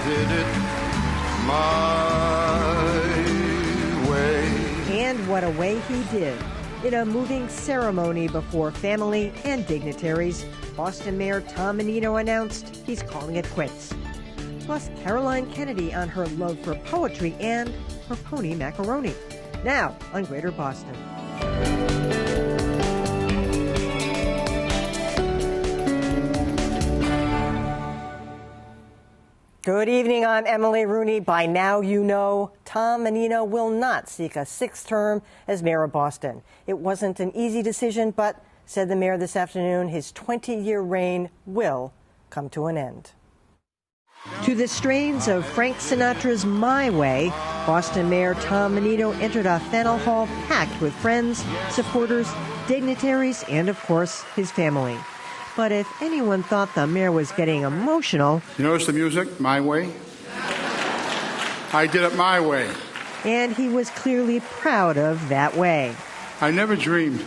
did it my way. And what a way he did. In a moving ceremony before family and dignitaries, Boston Mayor Tom Menino announced he's calling it quits. Plus, Caroline Kennedy on her love for poetry and her pony macaroni. Now on Greater Boston. Good evening, I'm Emily Rooney. By now you know Tom Menino will not seek a sixth term as mayor of Boston. It wasn't an easy decision, but, said the mayor this afternoon, his 20-year reign will come to an end. To the strains of Frank Sinatra's My Way, Boston Mayor Tom Menino entered a Faneuil Hall packed with friends, supporters, dignitaries, and, of course, his family. But if anyone thought the mayor was getting emotional... You notice the music? My Way? I did it my way. And he was clearly proud of that way. I never dreamed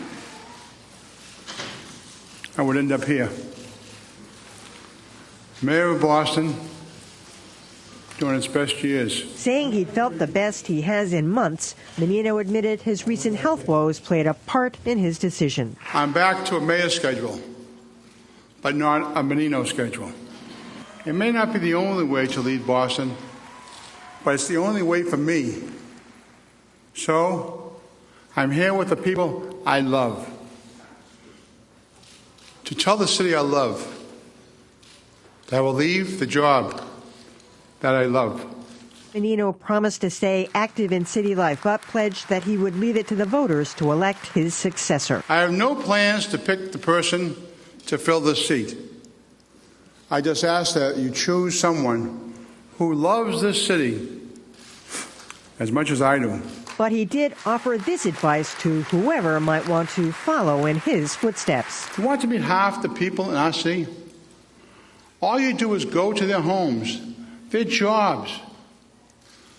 I would end up here. Mayor of Boston, doing its best years. Saying he felt the best he has in months, Menino admitted his recent health woes played a part in his decision. I'm back to a mayor schedule, but not a Menino schedule. It may not be the only way to lead Boston, but it's the only way for me. So, I'm here with the people I love. To tell the city I love that I will leave the job that I love. Menino promised to stay active in city life, but pledged that he would leave it to the voters to elect his successor. I have no plans to pick the person to fill this seat. I just ask that you choose someone who loves this city as much as I do. But he did offer this advice to whoever might want to follow in his footsteps. If you want to meet half the people in our city, all you do is go to their homes, their jobs,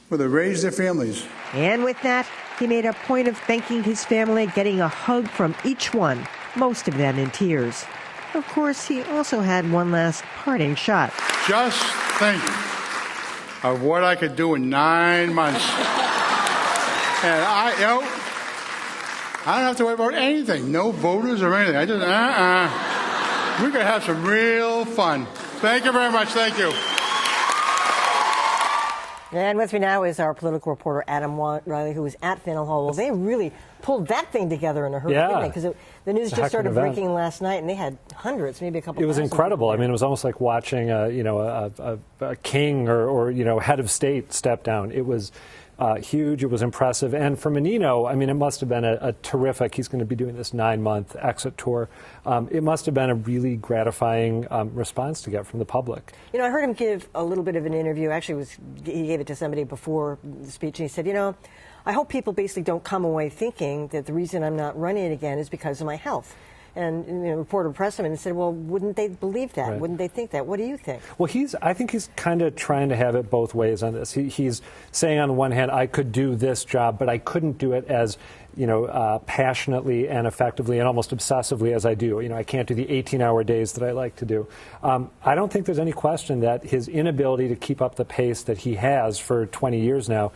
where they raise their families. And with that, he made a point of thanking his family, getting a hug from each one, most of them in tears. Of course, he also had one last parting shot. Just think of what I could do in 9 months. And I don't have to worry about anything. No voters or anything. I just, we're going to have some real fun. Thank you very much. Thank you. And with me now is our political reporter, Adam Riley, who was at Faneuil Hall. Well, they really pulled that thing together in a hurry, didn't they? Because the news just started breaking last night, and they had hundreds, maybe a couple. It was incredible. I mean, it was almost like watching, a king or head of state step down. It was huge. It was impressive. And for Menino, I mean, it must have been a terrific, he's going to be doing this 9-month exit tour. It must have been a really gratifying response to get from the public. You know, I heard him give a little bit of an interview. Actually, he gave it to somebody before the speech, and he said, I hope people basically don't come away thinking that the reason I'm not running again is because of my health. And a reporter pressed him and said, well, wouldn't they believe that? Right. Wouldn't they think that? What do you think? Well, I think he's kind of trying to have it both ways on this. He's saying on the one hand, I could do this job, but I couldn't do it as passionately and effectively and almost obsessively as I do. I can't do the 18-hour days that I like to do. I don't think there's any question that his inability to keep up the pace that he has for 20 years now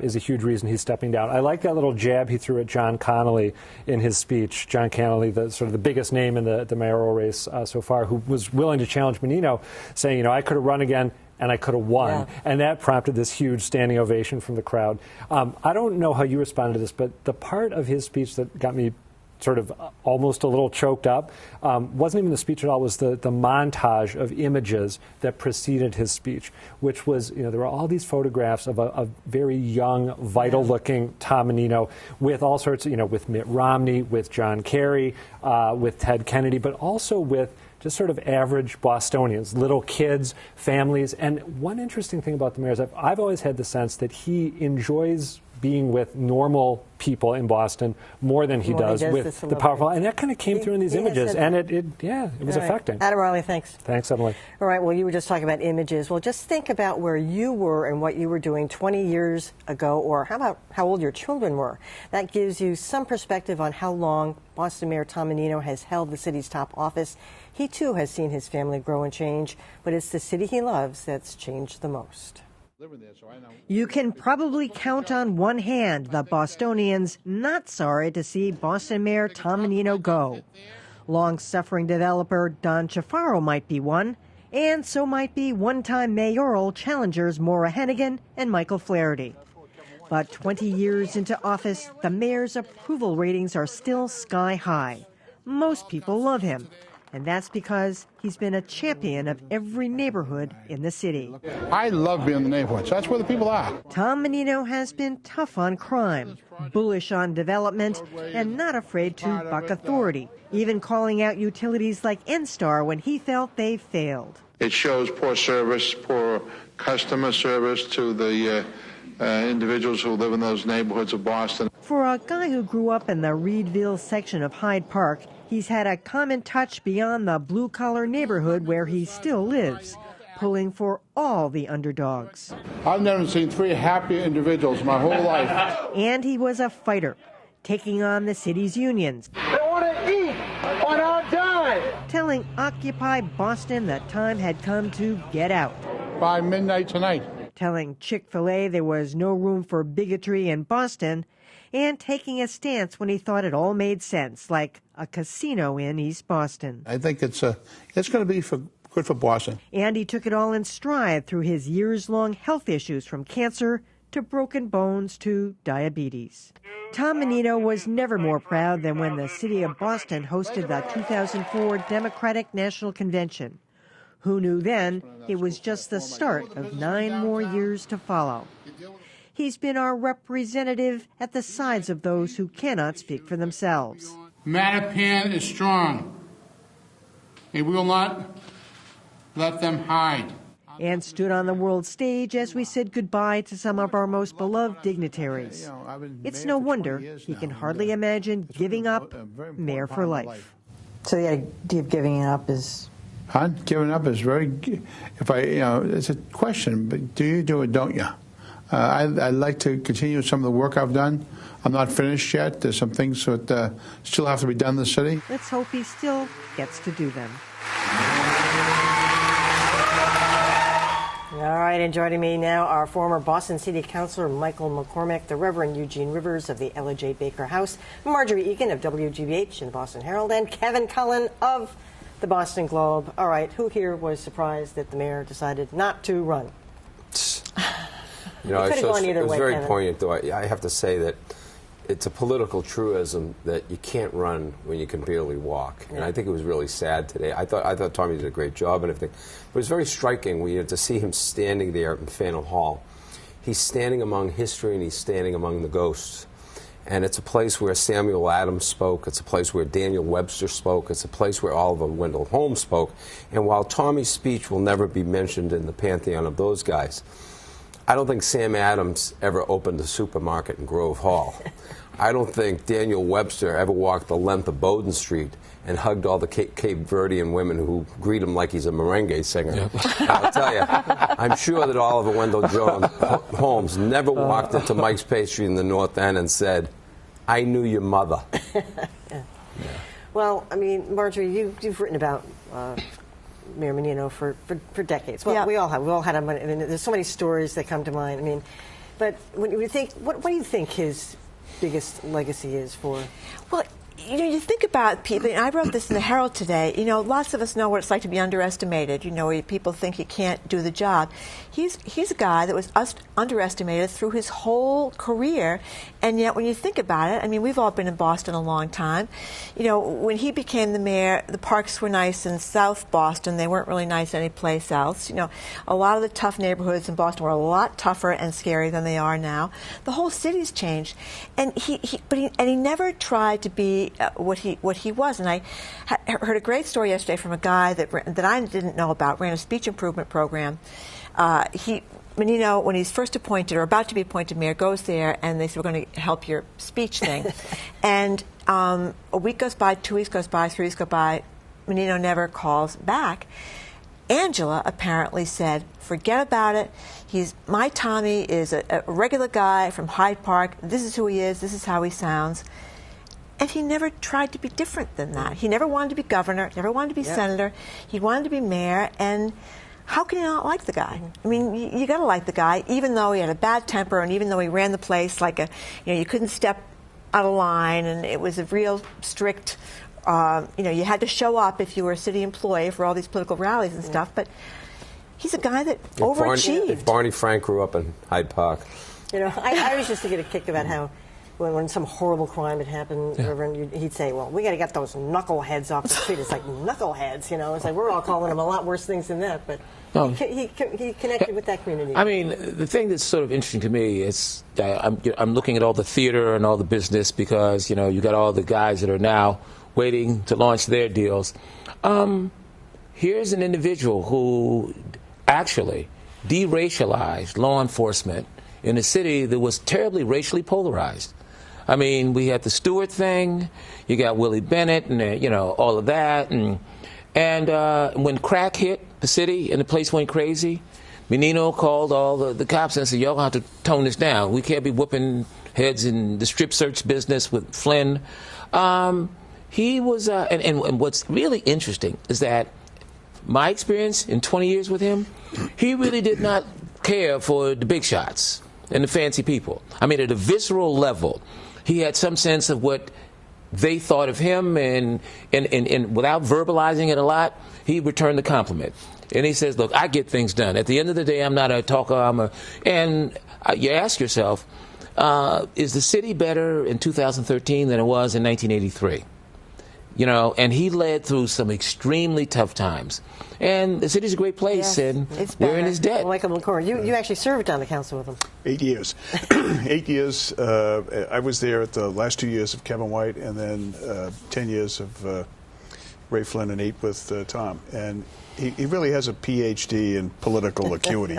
is a huge reason he's stepping down. I like that little jab he threw at John Connolly in his speech. John Connolly, the sort of the biggest name in the mayoral race so far, who was willing to challenge Menino, saying, I could have run again and I could have won. Yeah. And that prompted this huge standing ovation from the crowd. I don't know how you responded to this, but the part of his speech that got me sort of almost a little choked up wasn't even the speech at all, was the montage of images that preceded his speech, which was, there were all these photographs of a very young, vital-looking Tom Menino with all sorts of, with Mitt Romney, with John Kerry, with Ted Kennedy, but also with just sort of average Bostonians, little kids, families. And one interesting thing about the mayor is I've always had the sense that he enjoys being with normal people in Boston more than he does with the powerful. And that kind of came through in these images, and it was affecting. Adam Riley, thanks. Thanks, Emily. All right, well, you were just talking about images. Well, just think about where you were and what you were doing 20 years ago, or how about how old your children were. That gives you some perspective on how long Boston Mayor Tom Menino has held the city's top office. He, too, has seen his family grow and change, but it's the city he loves that's changed the most. You can probably count on one hand the Bostonians not sorry to see Boston Mayor Tom Menino go. Long-suffering developer Don Chaffaro might be one, and so might be one-time mayoral challengers Maura Hennigan and Michael Flaherty. But 20 years into office, the mayor's approval ratings are still sky high. Most people love him. And that's because he's been a champion of every neighborhood in the city. I love being in the neighborhoods. That's where the people are. Tom Menino has been tough on crime, bullish on development, and not afraid to buck authority, even calling out utilities like N-Star when he felt they failed. It shows poor service, poor customer service to the individuals who live in those neighborhoods of Boston. For a guy who grew up in the Reedville section of Hyde Park, he's had a common touch beyond the blue-collar neighborhood where he still lives, pulling for all the underdogs. I've never seen three happy individuals my whole life. And he was a fighter, taking on the city's unions. They want to eat on our dime. Telling Occupy Boston that time had come to get out. By midnight tonight. Telling Chick-fil-A there was no room for bigotry in Boston, and taking a stance when he thought it all made sense, like a casino in East Boston. I think it's going to be good for Boston. And he took it all in stride through his years-long health issues, from cancer to broken bones to diabetes. Tom Menino was never more proud than when the city of Boston hosted the 2004 Democratic National Convention. Who knew then it was just the start of 9 more years to follow? He's been our representative at the sides of those who cannot speak for themselves. Mattapan is strong, and we will not let them hide. And stood on the world stage as we said goodbye to some of our most beloved dignitaries. It's no wonder he can hardly imagine giving up mayor for life. So the idea of giving up is... Giving up is very, it's a question, but do you do it, don't you? I'd like to continue some of the work I've done. I'm not finished yet. There's some things that still have to be done in the city. Let's hope he still gets to do them. All right, and joining me now, our former Boston City Councilor Michael McCormick, the Reverend Eugene Rivers of the Ella J. Baker House, Marjorie Egan of WGBH and the Boston Herald, and Kevin Cullen of the Boston Globe. All right, who here was surprised that the mayor decided not to run? You know, it was very poignant, though. I have to say that it's a political truism that you can't run when you can barely walk. And I think it was really sad today. I thought Tommy did a great job and everything. But it was very striking to see him standing there in Faneuil Hall. He's standing among history and he's standing among the ghosts. And it's a place where Samuel Adams spoke. It's a place where Daniel Webster spoke. It's a place where Oliver Wendell Holmes spoke. And while Tommy's speech will never be mentioned in the pantheon of those guys, I don't think Sam Adams ever opened a supermarket in Grove Hall. I don't think Daniel Webster ever walked the length of Bowdoin Street and hugged all the Cape Verdean women who greet him like he's a merengue singer. Yep. I'll tell you, I'm sure that Oliver Wendell Holmes never walked into Mike's Pastry in the North End and said, "I knew your mother." Yeah. Well, I mean, Marjorie, you've written about Mayor Menino for decades. Well, we all have. We all had him. I mean, there's so many stories that come to mind. I mean, but when you think, what do you think his biggest legacy is for? Well, you know, you think about people, and I wrote this in the Herald today, you know, lots of us know what it's like to be underestimated. You know, people think he can't do the job. He's a guy that was underestimated through his whole career, and yet when you think about it, I mean, we've all been in Boston a long time. You know, when he became the mayor, the parks were nice in South Boston. They weren't really nice anyplace else. You know, a lot of the tough neighborhoods in Boston were a lot tougher and scarier than they are now. The whole city's changed, and he never tried to be what he was. And I heard a great story yesterday from a guy that I didn't know about, ran a speech improvement program. Menino, when he's first appointed or about to be appointed mayor, goes there and they say, we're going to help your speech thing. And a week goes by, 2 weeks goes by, 3 weeks go by. Menino never calls back. Angela apparently said, forget about it. My Tommy is a regular guy from Hyde Park. This is who he is. This is how he sounds. And he never tried to be different than that. He never wanted to be governor, never wanted to be senator. He wanted to be mayor. And how can you not like the guy? I mean, you got to like the guy, even though he had a bad temper and even though he ran the place like you couldn't step out of line, and it was a real strict, you had to show up if you were a city employee for all these political rallies and stuff. But he's a guy that overachieved. If Barney Frank grew up in Hyde Park. I always used to get a kick about how when some horrible crime had happened, Reverend, he'd say, well, we got to get those knuckleheads off the street. It's like, knuckleheads, It's like we're all calling them a lot worse things than that. But he connected with that community. I mean, the thing that's sort of interesting to me is I'm looking at all the theater and all the business because, you got all the guys that are now waiting to launch their deals. Here's an individual who actually deracialized law enforcement in a city that was terribly racially polarized. I mean, we had the Stewart thing, you got Willie Bennett, and all of that, and when crack hit the city and the place went crazy, Menino called all the cops and said, y'all have to tone this down. We can't be whooping heads in the strip search business with Flynn. He was, and what's really interesting is that my experience in 20 years with him, he really did not care for the big shots and the fancy people. I mean, at a visceral level, he had some sense of what they thought of him, and without verbalizing it a lot, he returned the compliment. And he says, look, I get things done. At the end of the day, I'm not a talker. And you ask yourself, is the city better in 2013 than it was in 1983? And he led through some extremely tough times. And the city's a great place, and we're in his debt. Michael McCord, you actually served on the council with him. 8 years. 8 years. I was there at the last 2 years of Kevin White, and then 10 years of Ray Flynn, and 8 with Tom. And he really has a PhD in political acuity.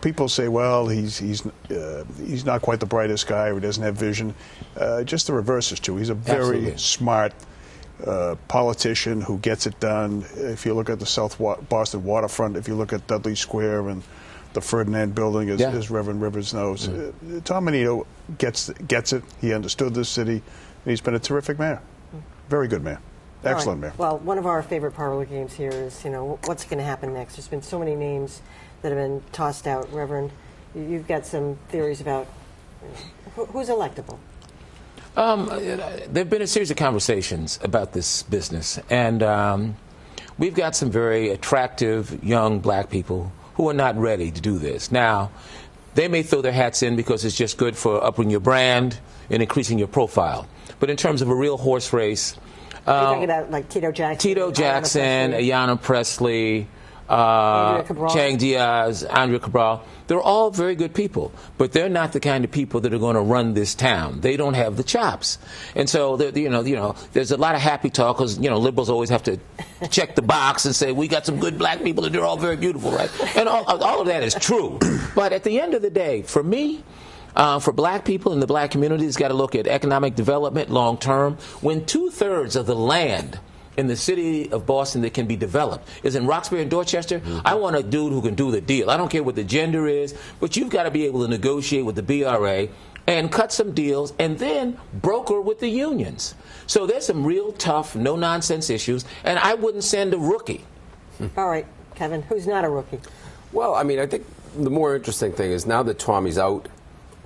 People say, well, he's not quite the brightest guy, or he doesn't have vision. Just the reverse is true. He's a very smart politician who gets it done. If you look at the South Boston waterfront, if you look at Dudley Square and the Ferdinand Building, as Reverend Rivers knows, Tom Menino gets it. He understood this city, and he's been a terrific mayor. Very good mayor. Excellent mayor. Well, one of our favorite parlor games here is, what's going to happen next? There's been so many names that have been tossed out. Reverend, you've got some theories about who's electable. There have been a series of conversations about this business, and we've got some very attractive young black people who are not ready to do this. Now, they may throw their hats in because it's just good for upping your brand and increasing your profile. But in terms of a real horse race, you're talking about like Tito Jackson, Ayanna Presley, Chang Diaz, Andrea Cabral. They're all very good people, but they're not the kind of people that are going to run this town. They don't have the chops, and so there's a lot of happy talk because liberals always have to check the box and say we got some good black people and they're all very beautiful, right? And all of that is true, but at the end of the day, for me. For black people in the black community, it's got to look at economic development long term. When 2/3 of the land in the city of Boston that can be developed is in Roxbury and Dorchester, I want a dude who can do the deal. I don't care what the gender is, but you've got to be able to negotiate with the BRA and cut some deals and then broker with the unions. So there's some real tough, no-nonsense issues, and I wouldn't send a rookie. All right, Kevin, who's not a rookie? Well, I mean, I think the more interesting thing is now that Tommy's out,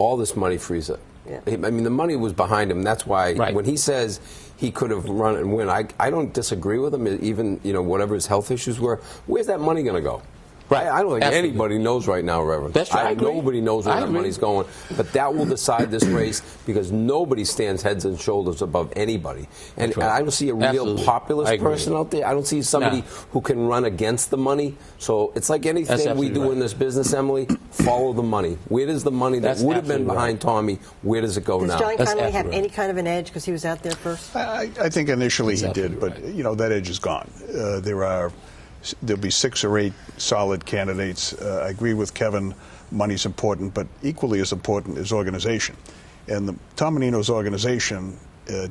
all this money frees up. Yeah. I mean, the money was behind him. That's why when he says he could have run and win, I don't disagree with him. Even whatever his health issues were, where's that money going to go? Right. I don't think anybody knows right now, Reverend. That's right. Nobody knows where that money's going. But that will decide this race because nobody stands heads and shoulders above anybody. And I don't see a real populist person out there. I don't see somebody who can run against the money. So it's like anything we do in this business, Emily, follow the money. Where does the money that would have been behind Tommy, where does it go now? Does John Connolly have any kind of an edge because he was out there first? I think initially he did, but that edge is gone. There are there'll be 6 or 8 solid candidates. I agree with Kevin, money's important, but equally as important is organization. And Tom Menino's organization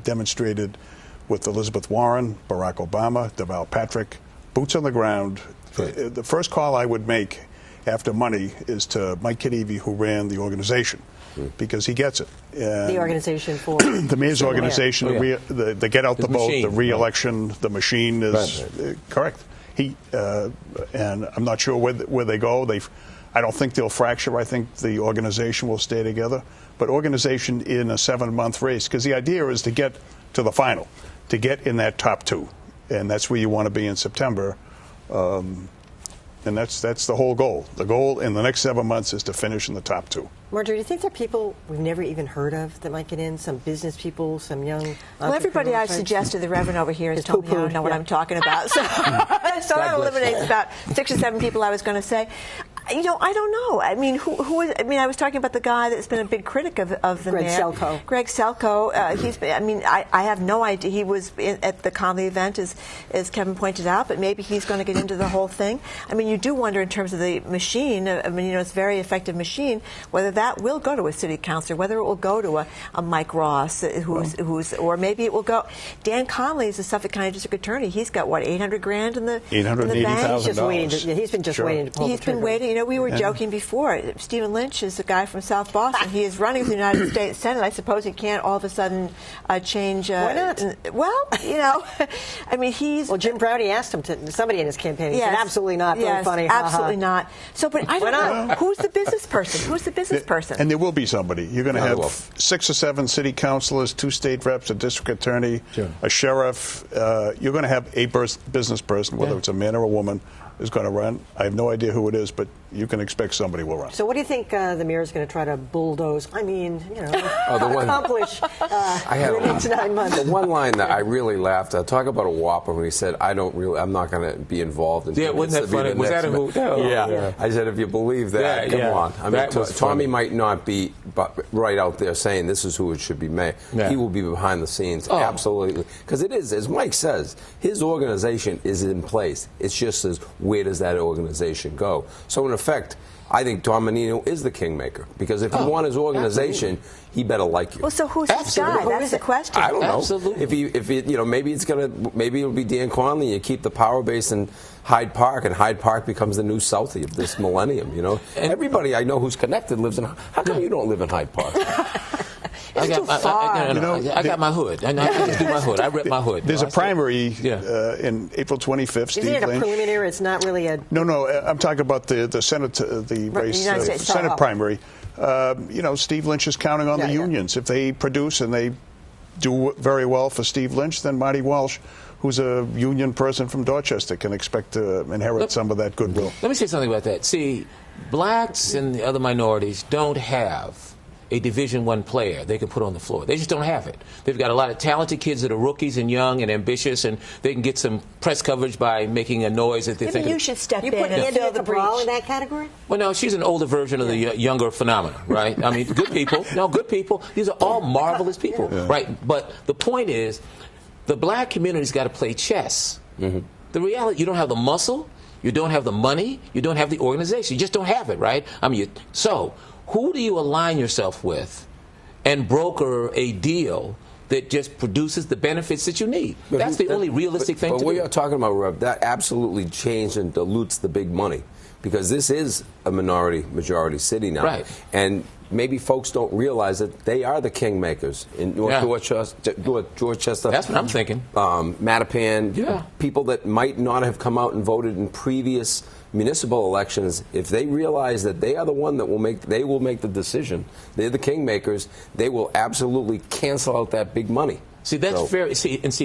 demonstrated with Elizabeth Warren, Barack Obama, Deval Patrick, boots on the ground. Right. The first call I would make after money is to Mike Kidevy, who ran the organization, because he gets it. And The organization for the mayor's organization, Mayor. the get out the vote, machine, the re-election, the machine is correct. And I'm not sure where they go. I don't think they'll fracture. I think the organization will stay together. But organization in a 7-month race, because the idea is to get to the final, to get in that top 2, and that's where you want to be in September. And that's the whole goal. The goal in the next 7 months is to finish in the top 2. Marjorie, do you think there are people we've never even heard of that might get in? Some business people, some young Well, everybody I've suggested, the Reverend over here has told me I don't know what I'm talking about. So, that eliminates about 6 or 7 people I was going to say. I don't know. I mean, who is? I mean, I was talking about the guy that's been a big critic of the Greg mayor. Selkoe. Greg Selkoe. I have no idea. He was at the comedy event, as Kevin pointed out, but maybe he's going to get into the whole thing. I mean, you do wonder in terms of the machine. I mean, it's a very effective machine. Whether that will go to a city councilor, whether it will go to a Mike Ross, or maybe it will go. Dan Conley is a Suffolk County District Attorney. He's got what, $800,000 in the $880,000. He's been just waiting to pull the He's been trigger. waiting. We were joking before. Stephen Lynch is a guy from South Boston. He is running for the United States Senate. I suppose he can't all of a sudden change. Why not? Well, I mean, he's. Well, Jim Browdy asked him to. Somebody in his campaign. He said, absolutely not. Yes, Very funny. absolutely not. So, but I don't know. Who's the business person? Who's the business person? And there will be somebody. You're going to have 6 or 7 city councilors, 2 state reps, a district attorney, a sheriff. You're going to have a business person, whether it's a man or a woman, is going to run. I have no idea who it is, but you can expect somebody will run. So what do you think the mayor is going to try to bulldoze? I mean, accomplish in the next 9 months? The one line that I really laughed at, talk about a whopper when he said, I'm not going to be involved in wasn't that funny? Was that a hoot? Yeah. I said, if you believe that, come on. I mean, Tommy might not be right out there saying this is who it should be mayor. He will be behind the scenes, absolutely. Because it is, as Mike says, his organization is in place. It's just as where does that organization go? So in effect, I think Tom Menino is the kingmaker, because if you want his organization, he better like you. Well, so who's this guy? That's the question. I don't know. Absolutely. If maybe it'll be Dan Conley. You keep the power base in Hyde Park, and Hyde Park becomes the new Southie of this millennium. Everybody I know who's connected lives in. How come you don't live in Hyde Park? I got my hood. I just do my hood. I rep my hood. There's a primary in April 25th. Isn't it a preliminary? It's not really a. No. I'm talking about the Senate, the race, Senate primary. Steve Lynch is counting on the unions. If they produce and they do very well for Steve Lynch, then Marty Walsh, who's a union person from Dorchester, can expect to inherit some of that goodwill. Let me say something about that. See, blacks and the other minorities don't have a Division I player they can put on the floor. They just don't have it. They've got a lot of talented kids that are rookies and young and ambitious, and they can get some press coverage by making a noise that they think. Maybe you should step in put and fill the breach. in that category? Well, no, she's an older version of the younger phenomena, right? I mean, good people. No, good people. These are all marvelous people, right? But the point is, the black community's got to play chess. The reality, you don't have the muscle, you don't have the money, you don't have the organization. You just don't have it, right? I mean, who do you align yourself with and broker a deal that just produces the benefits that you need? That's the only realistic thing to do. But what you're talking about, Rev, that absolutely changed and dilutes the big money, because this is a majority city now. Right. And maybe folks don't realize that they are the kingmakers in North Dorchester. That's what I'm thinking. Mattapan, people that might not have come out and voted in previous municipal elections, if they realize that they are the one that will make the decision, they're the kingmakers, they will absolutely cancel out that big money. See, that's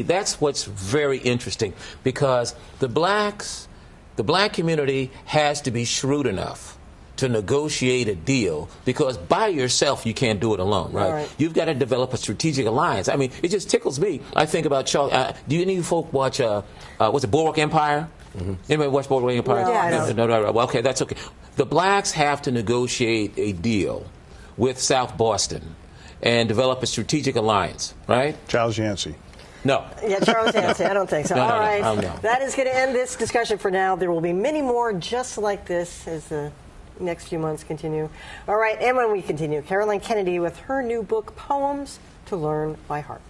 that's what's very interesting, because the black community has to be shrewd enough to negotiate a deal, because by yourself you can't do it alone, right? You've got to develop a strategic alliance. I mean, it just tickles me. I think about Charles. Do any of you folk watch what's it, Boardwalk Empire? Anybody watch Boardwalk Empire? No. Well, okay, that's okay. The blacks have to negotiate a deal with South Boston and develop a strategic alliance, right? Charles Yancey. No. Yeah, Charles Yancey, I don't think so. No, All right. no. That is going to end this discussion for now. There will be many more just like this as the next few months continue. All right, and when we continue, Caroline Kennedy with her new book, Poems to Learn by Heart.